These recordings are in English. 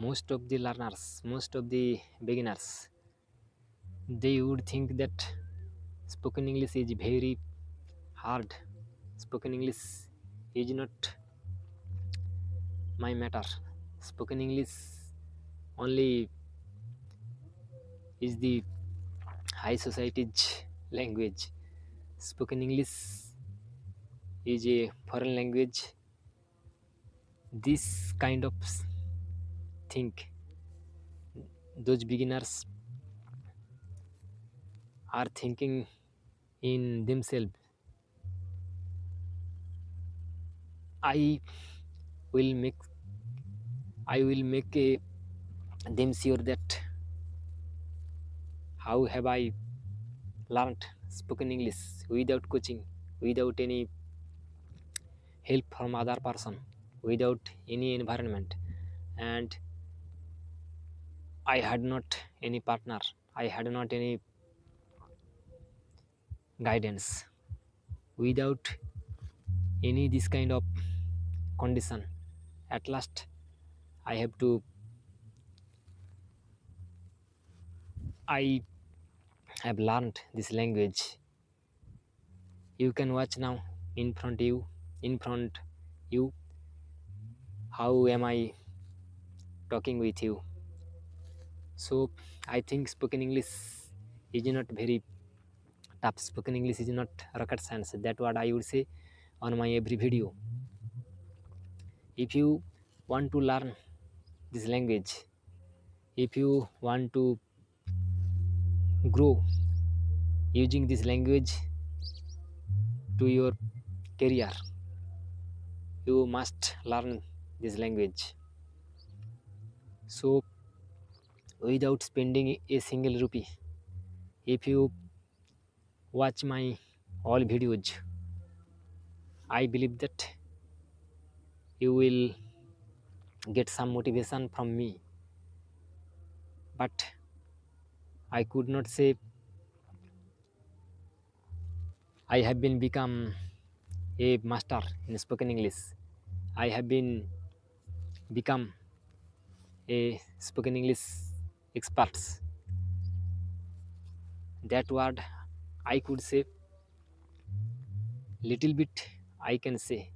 most of the learners, most of the beginners, they would think that spoken English is very hard. Spoken English is not my matter. Spoken English only is the high society's language. Spoken English is a foreign language. This kind of think those beginners are thinking in themselves, I will make I will make them sure that how have I learned spoken English without coaching, without any help from other person, without any environment, and I had not any partner, I had not any guidance, without any this kind of condition. At last I have to I have learned this language. You can watch now in front you how am I talking with you. So I think spoken English is not very tough. Spoken English is not rocket science. That what I would say on my every video. If you want to learn this language, if you want to grow using this language to your career, you must learn this language. So without spending a single rupee, if you watch my all videos, I believe that you will get some motivation from me. But I could not say I have been become a master in spoken English. I have been become a spoken English experts. That word I could say little bit. I can say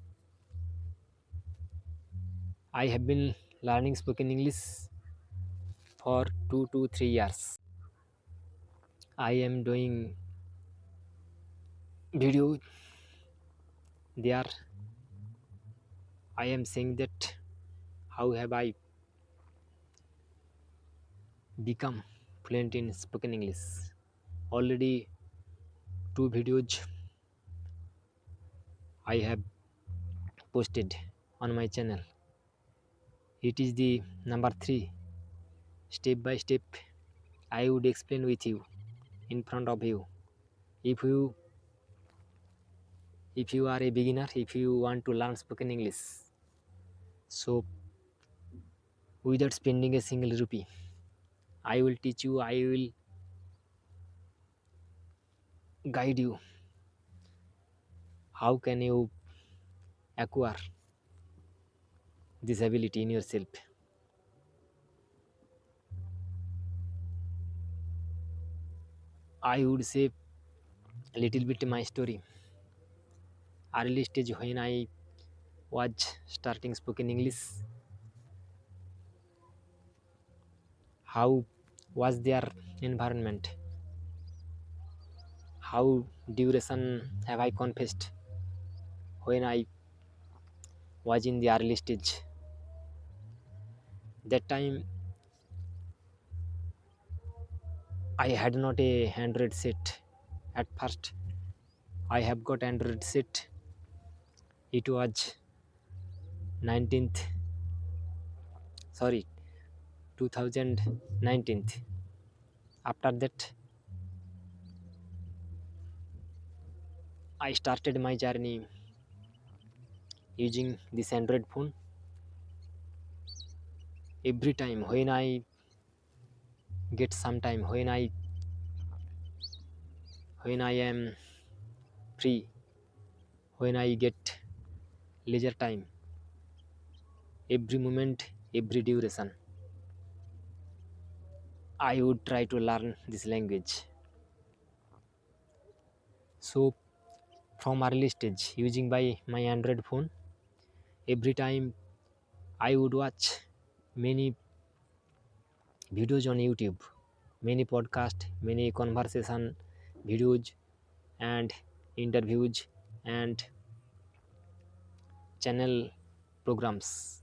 I have been learning spoken English for 2 to 3 years. I am doing video there. I am saying that how have I become fluent in spoken English. Already 2 videos I have posted on my channel. It is the number 3. Step by step I would explain with you in front of you. If you are a beginner, if you want to learn spoken English, so without spending a single rupee, I will teach you, I will guide you how can you acquire this ability in yourself. I would say a little bit my story. Early stage when I was starting spoken English, how was their environment, how duration have I confessed when I was in the early stage. That time I had not a Android set. At first I have got Android set. It was 19th, sorry, 2019. After that I started my journey using this Android phone. Every time when I get some time, when I am free, when I get leisure time, every moment, every duration, I would try to learn this language. So from early stage, using by my Android phone, every time I would watch many videos on YouTube, many podcast, many conversation videos and interviews and channel programs,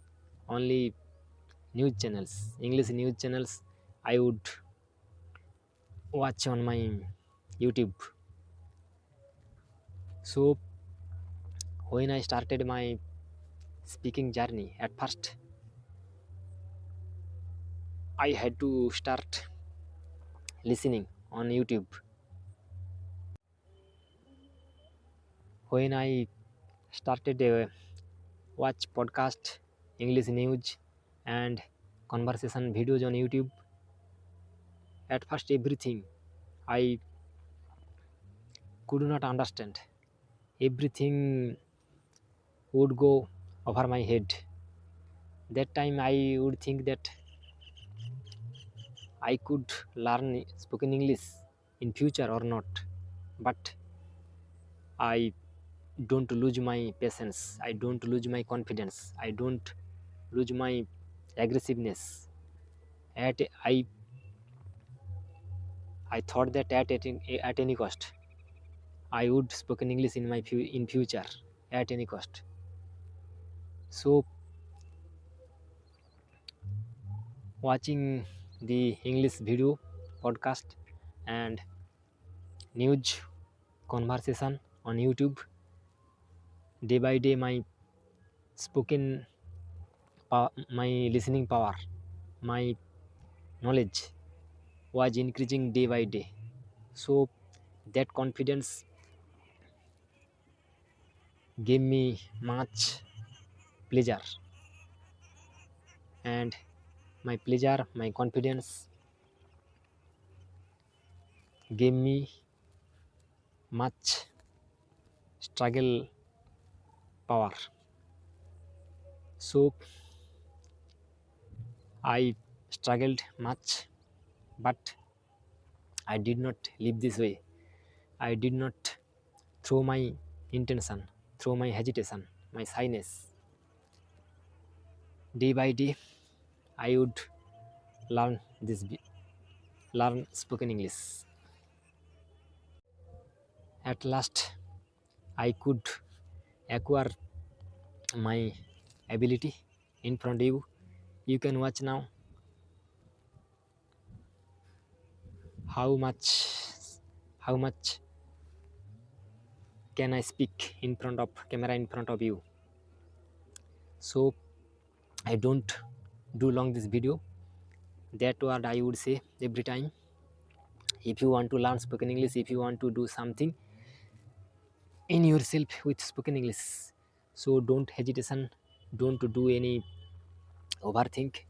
only news channels, English news channels I would watch on my YouTube. So when I started my speaking journey, at first I had to start listening on YouTube. When I started watch podcast, English news and conversation videos on YouTube, at first everything I could not understand. Everything would go over my head. That time I would think that I could learn spoken English in future or not. But I don't lose my patience. I don't lose my confidence. I don't lose my aggressiveness. At I thought that at any cost I would spoken English in my in future at any cost. So watching the English video podcast and news conversation on YouTube, day by day my spoken my listening power, my knowledge was increasing day by day. So that confidence gave me much pleasure, and my pleasure, my confidence gave me much struggle power. So I struggled much, but I did not live this way. I did not throw my intention, throw my hesitation, my shyness. Day by day, I would learn learn spoken English. At last, I could acquire my ability in front of you. You can watch now how much can I speak in front of camera in front of you. So I don't do long this video. That what I would say every time. If you want to learn spoken English, if you want to do something in yourself with spoken English, so don't hesitation, don't do any overthink,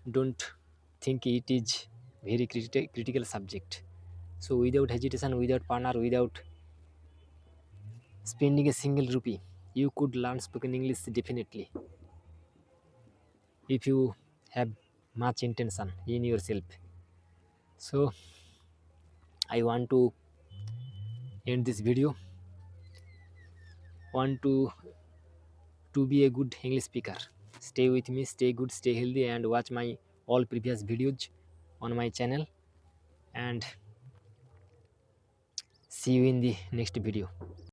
don't think it is very critical subject. So without hesitation, without partner, without spending a single rupee, you could learn spoken English definitely if you have much intention in yourself. So I want to end this video. Want to be a good English speaker. Stay with me, stay good, stay healthy, and watch my all previous videos on my channel. And see you in the next video.